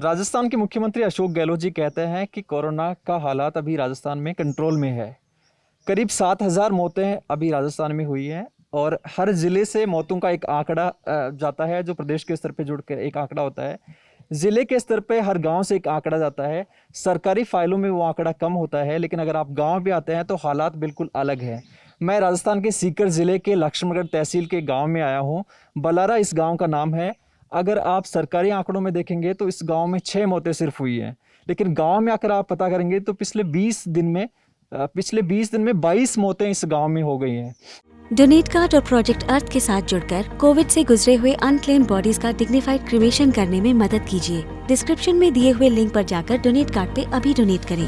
राजस्थान के मुख्यमंत्री अशोक गहलोत जी कहते हैं कि कोरोना का हालात अभी राजस्थान में कंट्रोल में है। करीब 7,000 मौतें अभी राजस्थान में हुई हैं और हर ज़िले से मौतों का एक आंकड़ा जाता है, जो प्रदेश के स्तर पे जुड़कर एक आंकड़ा होता है। ज़िले के स्तर पे हर गांव से एक आंकड़ा जाता है। सरकारी फाइलों में वो आंकड़ा कम होता है, लेकिन अगर आप गांव पे आते हैं तो हालात बिल्कुल अलग हैं। मैं राजस्थान के सीकर ज़िले के लक्ष्मणगढ़ तहसील के गाँव में आया हूँ। बलारा इस गाँव का नाम है। अगर आप सरकारी आंकड़ों में देखेंगे तो इस गांव में 6 मौतें सिर्फ हुई हैं, लेकिन गांव में आकर आप पता करेंगे तो पिछले 20 दिन में 22 मौतें इस गांव में हो गई हैं। डोनेट कार्ड और प्रोजेक्ट अर्थ के साथ जुड़कर कोविड से गुजरे हुए अनक्लेम्ड बॉडीज का डिग्निफाइड क्रिमेशन करने में मदद कीजिए। डिस्क्रिप्शन में दिए हुए लिंक पर जाकर डोनेट कार्ड पे अभी डोनेट करें।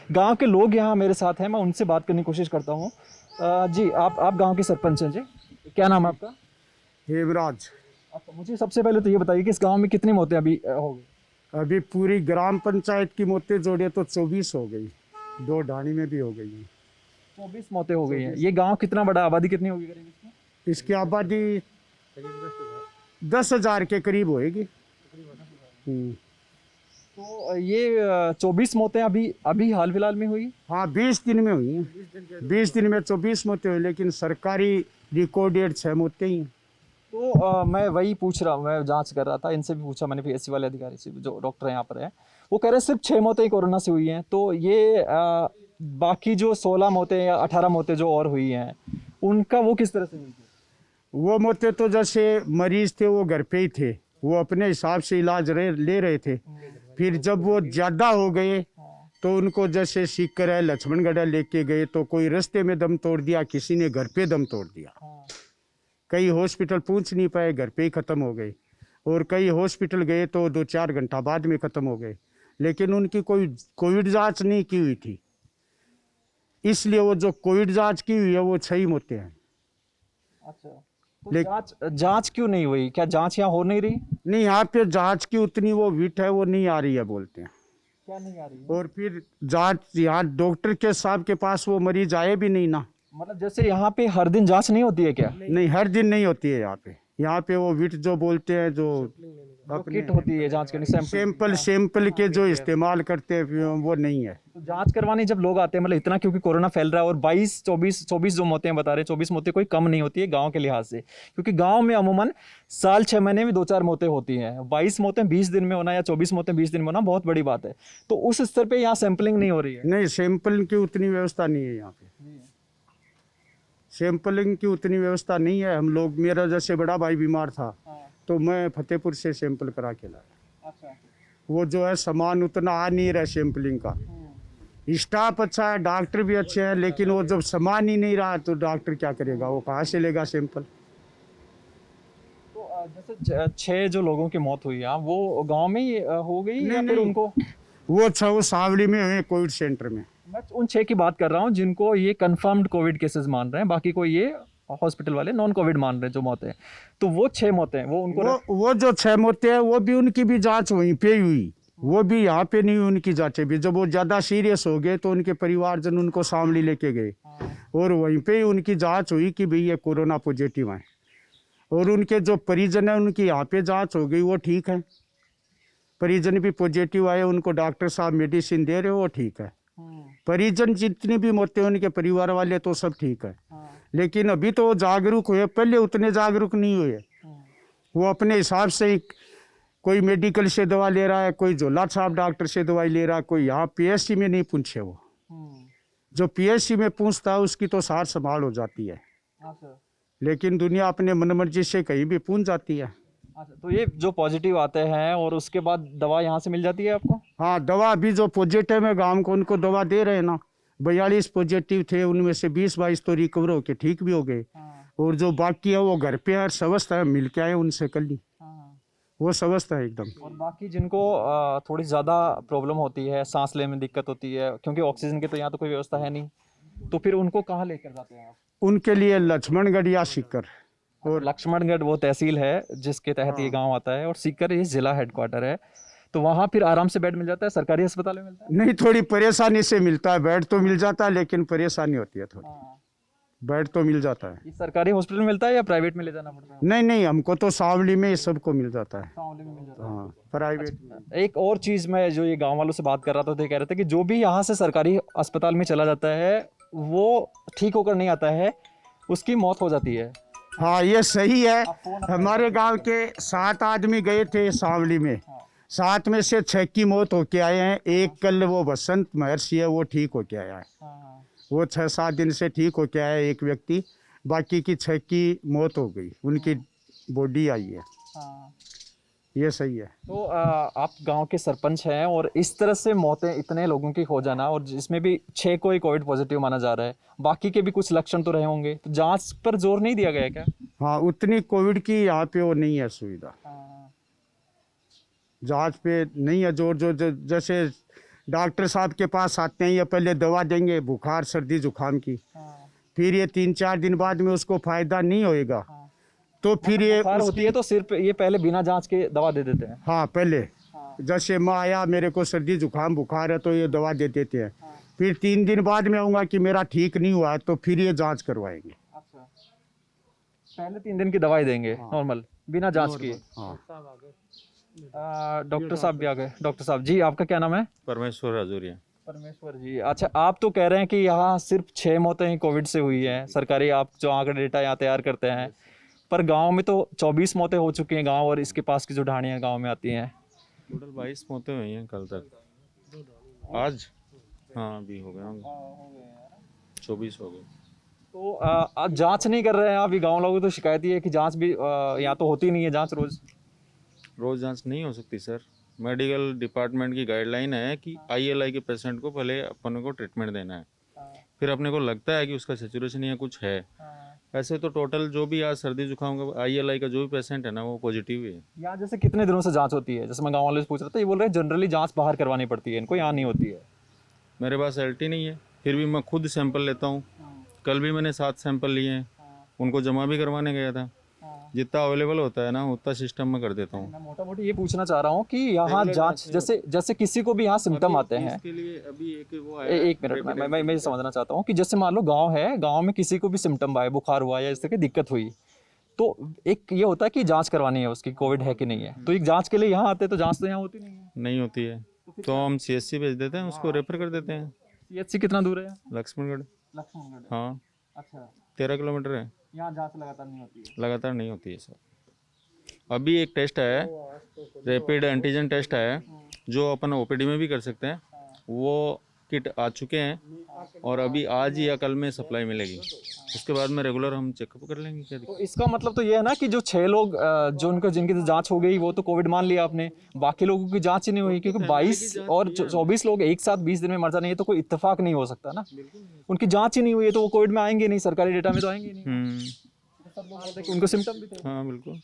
गांव के लोग यहाँ मेरे साथ हैं, मैं उनसे बात करने की कोशिश करता हूँ। जी, आप गांव के सरपंच हैं जी, क्या नाम है आपका? हेमराज। अच्छा, मुझे सबसे पहले तो ये बताइए कि इस गांव में कितनी मौतें अभी हो गई? अभी पूरी ग्राम पंचायत की मौतें जोड़े तो 24 हो गई, 2 ढाणी में भी हो गई हैं। 24 मौतें हो गई हैं। ये गांव कितना बड़ा, आबादी कितनी होगी करीब इसकी? इसकी आबादी 10,000 के करीब होएगी। तो ये 24 मौतें अभी हाल फिलहाल में हुई? हाँ, 20 दिन में हुई हैं। 20 दिन में 24 मौतें हुई, लेकिन सरकारी रिकॉर्डेड 6 मौतें ही हैं। तो मैं वही पूछ रहा हूँ, मैं जांच कर रहा था, इनसे भी पूछा मैंने, पीएचसी वाले अधिकारी से, जो डॉक्टर यहाँ पर है, वो कह रहे हैं सिर्फ 6 मौतें ही कोरोना से हुई हैं। तो ये बाकी जो 16 मौतें या 18 मौतें जो और हुई हैं, उनका वो किस तरह से हुई थी? वो मौतें तो जैसे मरीज थे वो घर पे ही थे, वो अपने हिसाब से इलाज ले रहे थे। फिर जब वो ज़्यादा हो गए तो उनको जैसे सीकर है, लक्ष्मणगढ़ लेके गए तो कोई रास्ते में दम तोड़ दिया, किसी ने घर पे दम तोड़ दिया। कई हॉस्पिटल पहुंच नहीं पाए, घर पे ही ख़त्म हो गए, और कई हॉस्पिटल गए तो 2-4 घंटा बाद में ख़त्म हो गए, लेकिन उनकी कोई कोविड जांच नहीं की हुई थी। इसलिए वो जो कोविड जांच की हुई है वो 6 मौतें हैं। अच्छा, तो जांच क्यों नहीं हुई? क्या जांच यहाँ हो नहीं रही? नहीं, यहाँ पे जांच की उतनी वो विट है, वो नहीं आ रही है बोलते हैं। क्या नहीं आ रही है? और फिर जांच यहाँ डॉक्टर के साहब के पास वो मरीज आए भी नहीं ना। मतलब जैसे यहाँ पे हर दिन जांच नहीं होती है क्या? नहीं, हर दिन नहीं होती है यहाँ पे वो विट जो बोलते हैं, जो किट होती है जांच करने, सैंपल के जो इस्तेमाल करते हैं वो नहीं है। तो जांच करवाने जब लोग आते हैं, मतलब इतना क्योंकि कोरोना फैल रहा है, और 24 जो मौतें बता रहे हैं, 24 मौतें कोई कम नहीं होती है गांव के लिहाज से, क्योंकि गांव में अमूमन साल 6 महीने में 2-4 मौतें होती हैं। 22 मौतें 20 दिन में होना या 24 मौतें 20 दिन में होना बहुत बड़ी बात है। तो उस स्तर पे यहाँ सैंपलिंग नहीं हो रही है? नहीं, सैंपल की उतनी व्यवस्था नहीं है यहाँ पे। सैंपलिंग की उतनी व्यवस्था नहीं है। हम लोग, मेरा जैसे बड़ा भाई बीमार था तो मैं फतेहपुर से सैंपल करा के लाया। अच्छा। वो जो है सामान उतना आ नहीं रहा सैंपलिंग का। स्टाफ अच्छा है, डॉक्टर भी अच्छे हैं, लेकिन वो जब सामान ही नहीं रहा तो डॉक्टर क्या करेगा, वो कहाँ से लेगा सैंपल? तो जैसे 6 जो लोगों की मौत हुई है, वो गांव में ही हो गई या फिर उनको? वो सावली में हुए, कोविड सेंटर में। मैं उन 6 की बात कर रहा हूँ जिनको ये कंफर्म्ड कोविड केसेस मान रहे हैं, बाकी को ये हॉस्पिटल वाले नॉन कोविड मान रहे हैं जो मौतें। तो वो 6 मौतें वो उनको वो जो 6 मौतें हैं वो भी उनकी भी जांच वहीं पे ही हुई, वो भी यहाँ पे नहीं हुई उनकी जांचें भी। जब वो ज़्यादा सीरियस हो गए तो उनके परिवारजन उनको शामली लेके गए और वहीं पे ही उनकी जांच हुई कि भाई ये कोरोना पॉजिटिव है, और उनके जो परिजन है उनकी यहाँ पे जांच हो गई, वो ठीक है। परिजन भी पॉजिटिव आए, उनको डॉक्टर साहब मेडिसिन दे रहे हो, वो ठीक है। परिजन जितनी भी मौतें उनके परिवार वाले तो सब ठीक है, लेकिन अभी तो जागरूक हुए, पहले उतने जागरूक नहीं हुए। वो अपने हिसाब से ही कोई मेडिकल से दवा ले रहा है, कोई झोला छाप डॉक्टर से दवाई ले रहा है, कोई यहाँ पीएचसी में नहीं पूछे। वो जो पीएचसी में पूछता है उसकी तो सार संभाल हो जाती है, लेकिन दुनिया अपने मनमर्जी से कहीं भी पूछ जाती है। अच्छा, तो ये जो पॉजिटिव आते हैं और उसके बाद दवा यहाँ से मिल जाती है आपको? हाँ, दवा अभी जो पॉजिटिव है गांव को उनको दवा दे रहे हैं ना। 42 पॉजिटिव थे, उनमें से 20-22 तो रिकवर होके ठीक भी हो गए, और जो बाकी है वो घर पे है, स्वस्थ है, मिल के आए उनसे कल ही, वो स्वस्थ है एकदम। और बाकी जिनको थोड़ी ज़्यादा प्रॉब्लम होती है, सांस लेने में दिक्कत होती है, क्योंकि ऑक्सीजन की तो यहाँ तो कोई व्यवस्था है नहीं, तो फिर उनको कहाँ लेकर जाते हैं आप? उनके लिए लक्ष्मणगढ़ या सीकर। और लक्ष्मणगढ़ वो तहसील है जिसके तहत ये गांव आता है, और सीकर ये जिला हेडक्वार्टर है। तो वहाँ फिर आराम से बेड मिल जाता है? सरकारी अस्पताल में मिलता है? नहीं, थोड़ी परेशानी से मिलता है, बेड तो मिल जाता है लेकिन परेशानी होती है थोड़ी। बेड तो मिल जाता है। ये सरकारी हॉस्पिटल में मिलता है या प्राइवेट में ले जाना पड़ता है? नहीं नहीं, हमको तो सावली में सबको मिल जाता है। सावली में मिल जाता है। हाँ, प्राइवेट। एक और चीज़ मैं जो ये गांव वालों से बात कर रहा था तो ये कह रहे थे कि जो भी यहाँ से सरकारी अस्पताल में चला जाता है वो ठीक होकर नहीं आता है, उसकी मौत हो जाती है। हाँ, ये सही है। हमारे गांव के 7 आदमी गए थे सावली में, 7 में से 6 की मौत होके आए हैं। एक कल वो बसंत महर्षि है, वो ठीक होके आया है। वो 6-7 दिन से ठीक होके आया है एक व्यक्ति, बाकी की 6 की मौत हो गई, उनकी बॉडी आई है। ये सही है। तो आप गांव के सरपंच हैं और इस तरह से मौतें इतने लोगों की हो जाना, और जिसमें भी 6 को ही कोविड पॉजिटिव माना जा रहा है, बाकी के भी कुछ लक्षण तो रहे होंगे, तो जांच पर जोर नहीं दिया गया क्या? हाँ, उतनी कोविड की यहाँ पे वो नहीं है सुविधा, जांच पे नहीं है जोर। जो जैसे डॉक्टर साहब के पास आते हैं, ये पहले दवा देंगे बुखार सर्दी जुकाम की, फिर ये 3-4 दिन बाद में उसको फायदा नहीं होएगा तो फिर ये बुखार होती है तो सिर्फ ये पहले बिना जांच के दवा दे देते हैं। हाँ, पहले जैसे मैं आया, मेरे को सर्दी जुकाम बुखार है तो ये दवा दे देते हैं। फिर 3 दिन बाद में आऊँगा कि मेरा ठीक नहीं हुआ तो फिर ये जांच करवाएंगे। अच्छा, पहले 3 दिन की दवाई देंगे नॉर्मल बिना जांच किए। हाँ, डॉक्टर साहब भी आ गए। डॉक्टर साहब जी, आपका क्या नाम है? परमेश्वर हजूरिया। परमेश्वर जी, अच्छा, आप तो कह रहे हैं कि यहाँ सिर्फ 6 मौतें ही कोविड से हुई हैं, सरकारी आप जो आंकड़े डेटा यहाँ तैयार करते हैं, पर गांव में तो 24 मौतें हो चुकी हैं गांव और इसके पास की जो ढाणियाँ गांव में आती हैं। टोटल 22 मौतें हुई हैं कल तक। आज हाँ अभी हो गए होंगे, 24 हो गए। तो आप जांच नहीं कर रहे हैं? अभी गांव लोगों की तो शिकायत ही है कि जांच भी यहाँ तो होती नहीं है जांच रोज़ जांच नहीं हो सकती सर। मेडिकल डिपार्टमेंट की गाइडलाइन है कि ILI के पेशेंट को पहले अपन को ट्रीटमेंट देना है, फिर अपने को लगता है कि उसका सैचुरेशन या कुछ है। ऐसे तो टोटल जो भी आज सर्दी जुकाम का ILI का जो भी पेशेंट है ना वो पॉजिटिव है। यहाँ जैसे कितने दिनों से जांच होती है? जैसे मैं गाँव वाले से पूछ रहा था, ये बोल रहे हैं जनरली जांच बाहर करवानी पड़ती है, इनको यहाँ नहीं होती है। मेरे पास LT नहीं है, फिर भी मैं खुद सैंपल लेता हूँ। कल भी मैंने 7 सैंपल लिए हैं, उनको जमा भी करवाने गया था। जितना अवेलेबल होता है ना उतना सिस्टम में कर देता हूँ। मैं मोटा मोटी ये पूछना चाह रहा हूँ कि यहाँ जांच जैसे किसी को भी यहाँ सिम्टम आते हैं, इसके लिए अभी एक वो एक मिनट मैं ये समझना चाहता हूँ कि जैसे मान लो गांव है, गांव में किसी को भी सिम्टम आए, बुखार हुआ या इस तरह की दिक्कत हुई, तो एक ये होता है कि जांच करवानी है उसकी कोविड है कि नहीं है, तो एक जांच के लिए यहाँ आते हैं, तो जांच तो यहाँ होती नहीं होती है तो हम CSC भेज देते हैं, उसको रेफर कर देते हैं। CHC कितना दूर है? लक्ष्मणगढ़। हाँ, अच्छा, 13 किलोमीटर है। यहाँ जांच लगातार नहीं होती है? लगातार नहीं होती है सर। अभी एक टेस्ट है, रैपिड एंटीजन टेस्ट है, जो अपन OPD में भी कर सकते हैं। वो किट आ चुके हैं और अभी आज या कल में सप्लाई मिलेगी। उसके बाद में रेगुलर हम चेकअप कर लेंगे। क्या तो इसका मतलब तो ये है ना कि जो 6 लोग जो उनको जिनकी तो जांच हो गई वो तो कोविड मान लिया आपने, बाकी लोगों की जांच ही नहीं हुई, क्योंकि 22 और 24 लोग एक साथ 20 दिन में मर जाने, ये तो कोई इत्तेफाक नहीं हो सकता ना। उनकी जांच ही नहीं हुई है तो वो कोविड में आएंगे नहीं, सरकारी डेटा में तो आएंगे नहीं। सब लोग बोलते हैं कि उनको सिम्टम भी थे। हाँ बिल्कुल।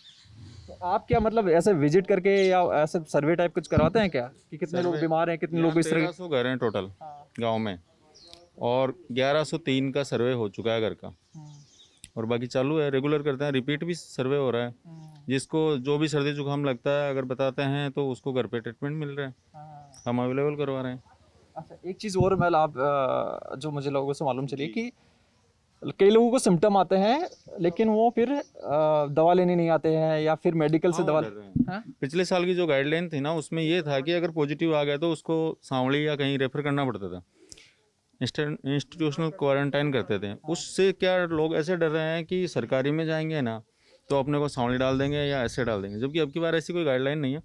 तो आप क्या मतलब ऐसे विजिट करके या ऐसे सर्वे टाइप कुछ करवाते हैं क्या कि कितने लोग बीमार हैं, कितने लोग इस तरह? 1300 घर हैं टोटल गांव में और 1103 का सर्वे हो चुका है घर का, और बाकी चालू है, रेगुलर करते हैं, रिपीट भी सर्वे हो रहा है। जिसको जो भी सर्दी जुकाम लगता है अगर बताते हैं तो उसको घर पे ट्रीटमेंट मिल रहा है, हम अवेलेबल करवा रहे हैं। अच्छा, एक चीज़ और मैं आप जो मुझे लोगों से मालूम चली कि कई लोगों को सिम्टम आते हैं लेकिन वो फिर दवा लेने नहीं आते हैं या फिर मेडिकल से दवा। हाँ? पिछले साल की जो गाइडलाइन थी ना उसमें ये था कि अगर पॉजिटिव आ गया तो उसको सांवली या कहीं रेफर करना पड़ता था, इंस्टीट्यूशनल क्वारंटाइन करते थे। उससे क्या लोग ऐसे डर रहे हैं कि सरकारी में जाएंगे ना तो अपने को सांवली डाल देंगे या ऐसे डाल देंगे, जबकि अब की बार ऐसी कोई गाइडलाइन नहीं है,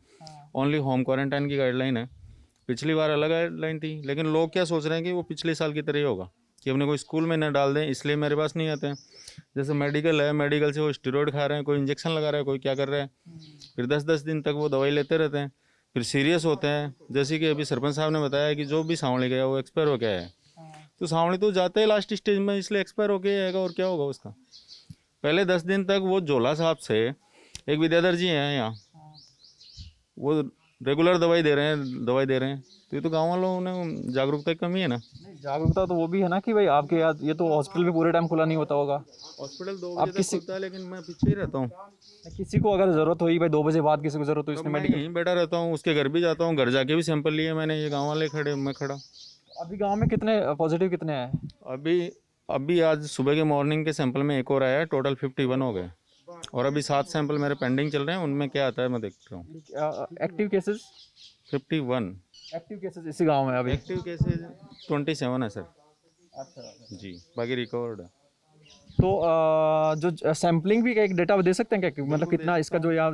ओनली होम क्वारंटाइन की गाइडलाइन है। पिछली बार अलग गाइडलाइन थी, लेकिन लोग क्या सोच रहे हैं कि वो पिछले साल की तरह ही होगा कि अपने को स्कूल में न डाल दें, इसलिए मेरे पास नहीं आते हैं। जैसे मेडिकल है, मेडिकल से वो स्टेरॉइड खा रहे हैं, कोई इंजेक्शन लगा रहा है, कोई क्या कर रहा है, फिर 10-10 दिन तक वो दवाई लेते रहते हैं, फिर सीरियस होते हैं। जैसे कि अभी सरपंच साहब ने बताया कि जो भी सांवली गया वो एक्सपायर हो गया है, तो सांवली तो जाते हैं लास्ट स्टेज में, इसलिए एक्सपायर हो गया जाएगा और क्या होगा उसका। पहले 10 दिन तक वो झोला साहब से एक विद्याधर जी हैं यहाँ, वो रेगुलर दवाई दे रहे हैं, तो ये तो गाँव वालों ने जागरूकता की कमी है ना। जागरूकता तो वो भी है ना कि भाई आपके याद ये तो हॉस्पिटल भी पूरे टाइम खुला नहीं होता होगा। हॉस्पिटल 2 बजे तक खुलता है लेकिन मैं पीछे ही रहता हूँ। किसी को अगर जरूरत हुई भाई 2 बजे बाद किसी को जरूरत हो, इसमें मैं यहीं बैठा रहता हूँ, उसके घर भी जाता हूँ, घर जाके भी सैंपल लिए मैंने, ये गाँव वाले खड़े, मैं खड़ा। अभी गांव में कितने पॉजिटिव कितने हैं? अभी अभी आज सुबह के मॉर्निंग के सैंपल में एक और आया है, टोटल 51 हो गए और अभी 7 सैंपल मेरे पेंडिंग चल रहे हैं, उनमें क्या आता है मैं देख रहा हूँ। एक्टिव केसेस 51 एक्टिव केसेस इसी गांव में अभी। एक्टिव केसेज 27 है सर अच्छा। जी, बाकी रिकवर्ड है। तो जो सैम्पलिंग भी का एक डेटा दे सकते हैं क्या, मतलब कितना इसका जो यहाँ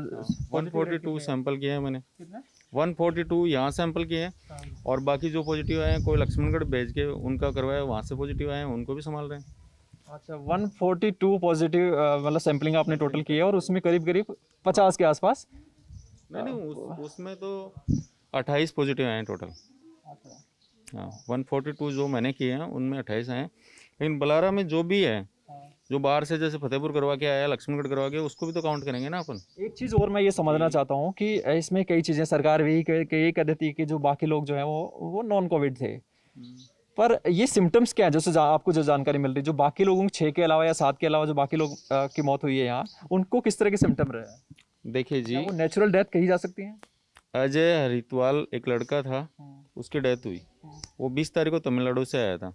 142 सैंपल किए हैं मैंने, कितना? 142 यहाँ सैंपल किए हैं और बाकी जो पॉजिटिव आए हैं कोई लक्ष्मणगढ़ भेज के उनका करवाया, वहाँ से पॉजिटिव आए हैं उनको भी संभाल रहे हैं। अच्छा, 142 पॉजिटिव मतलब सैम्पलिंग आपने टोटल की है और उसमें करीब करीब 50 के आसपास। नहीं उसमें तो 28 पॉजिटिव आए हैं टोटल। हाँ 142 जो मैंने किए हैं उनमें 28 आए हैं, लेकिन बलारा में जो भी है, जो बाहर से जैसे फतेहपुर करवा के आया, लक्ष्मणगढ़ करवा के, उसको भी तो काउंट करेंगे ना अपन। एक चीज़ और मैं ये समझना चाहता हूँ कि इसमें कई चीज़ें सरकार भी यही कह देती है कि जो बाकी लोग जो हैं वो नॉन कोविड थे, पर ये सिम्टम्स क्या है जैसे आपको जो जानकारी मिल रही है, जो बाकी लोगों 6 के अलावा या 7 के अलावा जो बाकी लोग की मौत हुई है यहाँ, उनको किस तरह के सिम्टम रहे हैं? देखिए जी, वो नेचुरल डेथ कही जा सकती है? अजय हरिद्वाल एक लड़का था, उसकी डेथ हुई, वो 20 तारीख को तमिलनाडु से आया था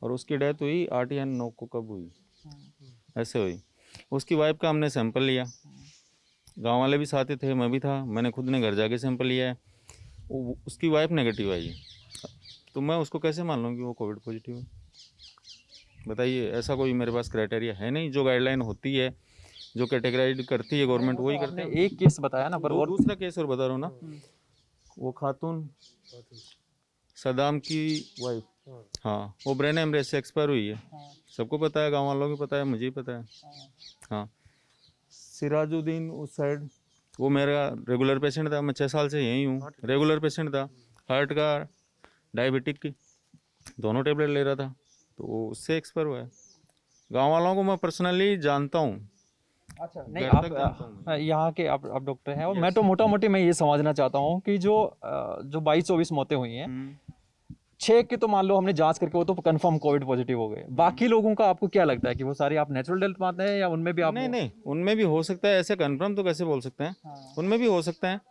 और उसकी डेथ हुई 8 या 9 को, कब हुई ऐसे हुई। उसकी वाइफ का हमने सैंपल लिया, गांव वाले भी साथ ही थे, मैं भी था, मैंने खुद ने घर जाके सैंपल लिया है, उसकी वाइफ नेगेटिव आई है, तो मैं उसको कैसे मान लूँ कि वो कोविड पॉजिटिव है? बताइए, ऐसा कोई मेरे पास क्राइटेरिया है नहीं। जो गाइडलाइन होती है, जो कैटेगराइज करती है गवर्नमेंट, वही करते हैं। एक केस बताया ना, पर और दूसरा केस और बता रहा हूँ ना, वो खातून सदाम की वाइफ, हाँ वो ब्रेन हेमरेज से एक्सपायर हुई है, सबको पता है, गांव वालों को पता है, मुझे भी पता है। हाँ सिराजुद्दीन उस साइड, वो मेरा रेगुलर पेशेंट था, मैं 6 साल से यहीं हूँ, रेगुलर पेशेंट था, हार्ट का डायबिटिक की दोनों टेबलेट ले रहा था, तो वो उससे एक्सपायर हुआ है। गांव वालों को मैं पर्सनली जानता हूँ। अच्छा, नहीं आप यहाँ के आप डॉक्टर हैं, और मैं तो मोटा मोटी मैं ये समझना चाहता हूँ कि जो 22-24 मौतें हुई हैं, 6 की तो मान लो हमने जांच करके वो तो कंफर्म कोविड पॉजिटिव हो गए, बाकी लोगों का आपको क्या लगता है कि वो सारी आप नेचुरल डेथ मानते हैं या उनमें भी आप? नहीं, उनमें भी हो सकता है, ऐसे कंफर्म तो कैसे बोल सकते हैं, उनमें भी हो सकता है,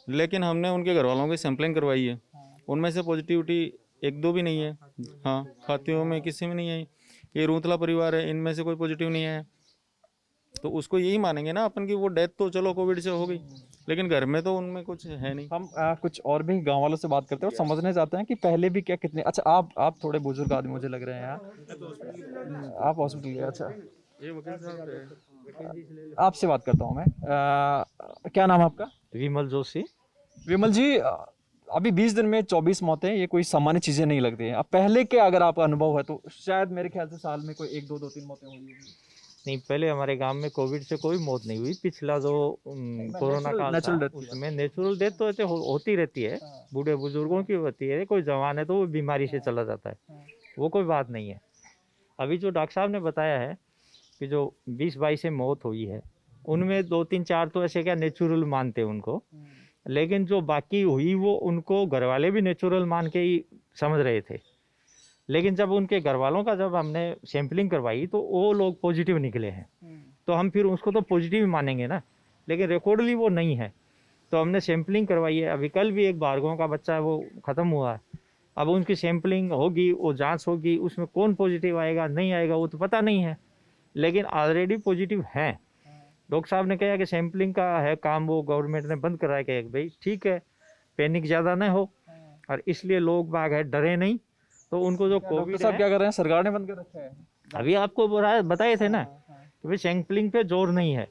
लेकिन हमने उनके घर वालों की सैंपलिंग करवाई है, उनमें से पॉजिटिविटी 1-2 भी नहीं है। हाँ खातियों में किसी में नहीं है, ये रूतला परिवार है, इनमें से कोई पॉजिटिव नहीं है, तो उसको यही मानेंगे ना अपन की वो डेथ तो चलो कोविड से हो गई, लेकिन घर में तो उनमें कुछ है नहीं। हम कुछ और भी गांव वालों से बात करते हैं और समझने चाहते हैं कि पहले भी क्या कितने। अच्छा, आप थोड़े बुजुर्ग आदमी मुझे लग रहे हैं यार, आप हॉस्पिटल गए? अच्छा, ये वकील साहब आपसे बात करता हूँ मैं। क्या नाम है आपका? विमल जोशी। विमल जी, अभी 20 दिन में 24 मौतें, ये कोई सामान्य चीज़ें नहीं लगती हैं। अब पहले के अगर आपका अनुभव है तो शायद मेरे ख्याल से साल में कोई 1-2, 2-3 मौतें हुई होंगी। नहीं, पहले हमारे गांव में कोविड से कोई मौत नहीं हुई। पिछला जो कोरोना काल था उसमें नेचुरल डेथ तो ऐसे होती रहती है, बूढ़े बुजुर्गों की होती है, कोई जवान है तो वो बीमारी से चला जाता है, वो कोई बात नहीं है। अभी जो डॉक्टर साहब ने बताया है कि जो 20-22 से मौत हुई है, उनमें 2-3-4 तो ऐसे क्या नेचुरल मानते हैं उनको, लेकिन जो बाकी हुई वो उनको घर वाले भी नेचुरल मान के ही समझ रहे थे, लेकिन जब उनके घर वालों का जब हमने सैंपलिंग करवाई तो वो लोग पॉजिटिव निकले हैं, तो हम फिर उसको तो पॉजिटिव मानेंगे ना, लेकिन रिकॉर्डली वो नहीं है, तो हमने सैंपलिंग करवाई है। अभी कल भी एक भार्गव का बच्चा है वो ख़त्म हुआ है, अब उनकी सैंपलिंग होगी, वो जांच होगी, उसमें कौन पॉजिटिव आएगा नहीं आएगा वो तो पता नहीं है, लेकिन ऑलरेडी पॉजिटिव हैं। डॉक्टर साहब ने कहा कि सैंपलिंग का है काम, वो गवर्नमेंट ने बंद कराया कि भाई ठीक है, पैनिक ज़्यादा ना हो, और इसलिए लोग बाग है डरे नहीं, तो उनको जो कोविड साहब क्या कर रहे हैं, सरकार ने बंद कर रखा है? अभी आपको बताए थे ना कि भाई सैंपलिंग पे जोर नहीं है,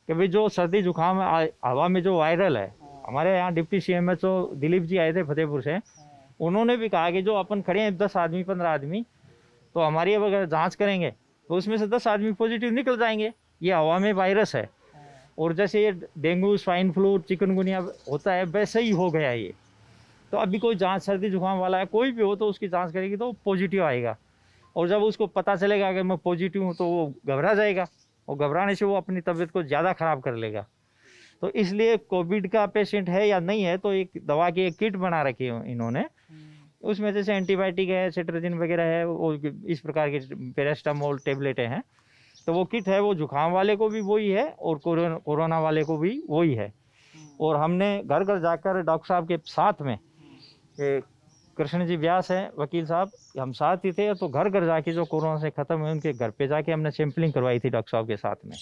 कि भाई जो सर्दी जुकाम हवा में जो वायरल है, हमारे यहाँ डिप्टी CMHO दिलीप जी आए थे फतेहपुर से, उन्होंने भी कहा कि जो अपन खड़े हैं 10 आदमी 15 आदमी, तो हमारी अब अगर जाँच करेंगे तो उसमें से 10 आदमी पॉजिटिव निकल जाएंगे, ये हवा में वायरस है, और जैसे ये डेंगू स्वाइन फ्लू चिकनगुनिया होता है वैसे ही हो गया ये। तो अभी कोई जांच सर्दी जुकाम वाला है कोई भी हो तो उसकी जांच करेगी तो पॉजिटिव आएगा, और जब उसको पता चलेगा कि मैं पॉजिटिव हूँ तो वो घबरा जाएगा, और घबराने से वो अपनी तबीयत को ज़्यादा ख़राब कर लेगा। तो इसलिए कोविड का पेशेंट है या नहीं है तो एक दवा की एक किट बना रखी है इन्होंने, उसमें जैसे एंटीबायोटिक है, सेट्राजिन वगैरह है, वो इस प्रकार के पैरास्टामोल टेबलेटें हैं, तो वो किट है वो जुकाम वाले को भी वही है और कोरोना वाले को भी वही है। और हमने घर घर जाकर डॉक्टर साहब के साथ में कृष्ण जी व्यास हैं वकील साहब, हम साथ ही थे, तो घर घर जाके जो कोरोना से ख़त्म हुए उनके घर पे जाके हमने सैंपलिंग करवाई थी डॉक्टर साहब के साथ में।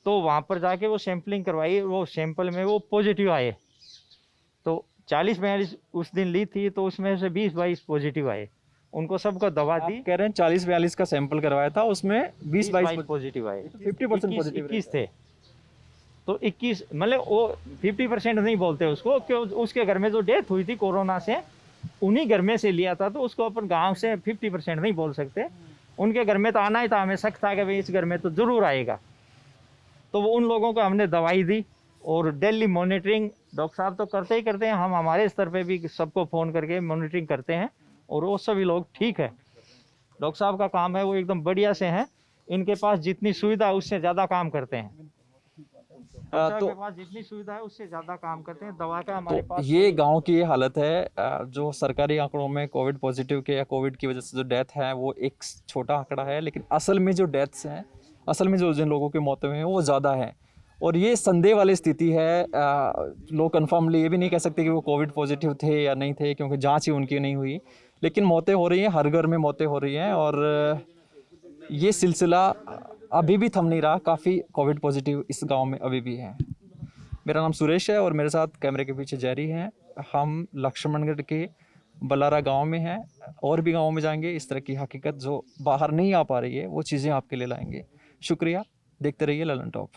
तो वहाँ पर जाके वो सैंपलिंग करवाई, वो सैंपल में वो पॉजिटिव आए। तो 40-42 उस दिन ली थी, तो उसमें से 20-22 पॉजिटिव आए। उनको सबको दवा दी। कह रहे हैं 40-42 का सैंपल करवाया था, उसमें 20-22 पॉजिटिव आए। 50% पॉजिटिव 21 थे। तो 21 मतलब वो 50% नहीं बोलते उसको, क्यों उसके घर में जो डेथ हुई थी कोरोना से, उन्हीं घर में से लिया था, तो उसको अपन गांव से 50% नहीं बोल सकते। उनके घर में तो आना ही था, हमें शक था कि भाई इस घर में तो ज़रूर आएगा। तो वो उन लोगों को हमने दवाई दी और डेली मॉनिटरिंग डॉक्टर साहब तो करते ही करते हैं, हम हमारे स्तर पे भी सबको फ़ोन करके मॉनिटरिंग करते हैं और वो सभी लोग ठीक है। डॉक्टर साहब का काम है वो एकदम बढ़िया से हैं, इनके पास जितनी सुविधा है उससे ज़्यादा काम करते हैं। तो के पास जितनी सुविधा है उससे ज़्यादा काम करते हैं। दवा का हमारे पास ये गांव की ये हालत है। जो सरकारी आंकड़ों में कोविड पॉजिटिव के या कोविड की वजह से जो डेथ है वो एक छोटा आंकड़ा है, लेकिन असल में जो डेथ्स हैं, असल में जो जिन लोगों की मौतें हुई हैं वो ज़्यादा है। और ये संदेह वाली स्थिति है। लोग कन्फर्मली ये भी नहीं कह सकते कि वो कोविड पॉजिटिव थे या नहीं थे, क्योंकि जांच ही उनकी नहीं हुई, लेकिन मौतें हो रही हैं, हर घर में मौतें हो रही हैं। और ये सिलसिला अभी भी थम नहीं रहा। काफ़ी कोविड पॉजिटिव इस गांव में अभी भी हैं। मेरा नाम सुरेश है और मेरे साथ कैमरे के पीछे जैरी हैं। हम लक्ष्मणगढ़ के बलारा गांव में हैं, और भी गांवों में जाएंगे। इस तरह की हकीकत जो बाहर नहीं आ पा रही है वो चीज़ें आपके लिए लाएंगे। शुक्रिया, देखते रहिए ललन टॉप।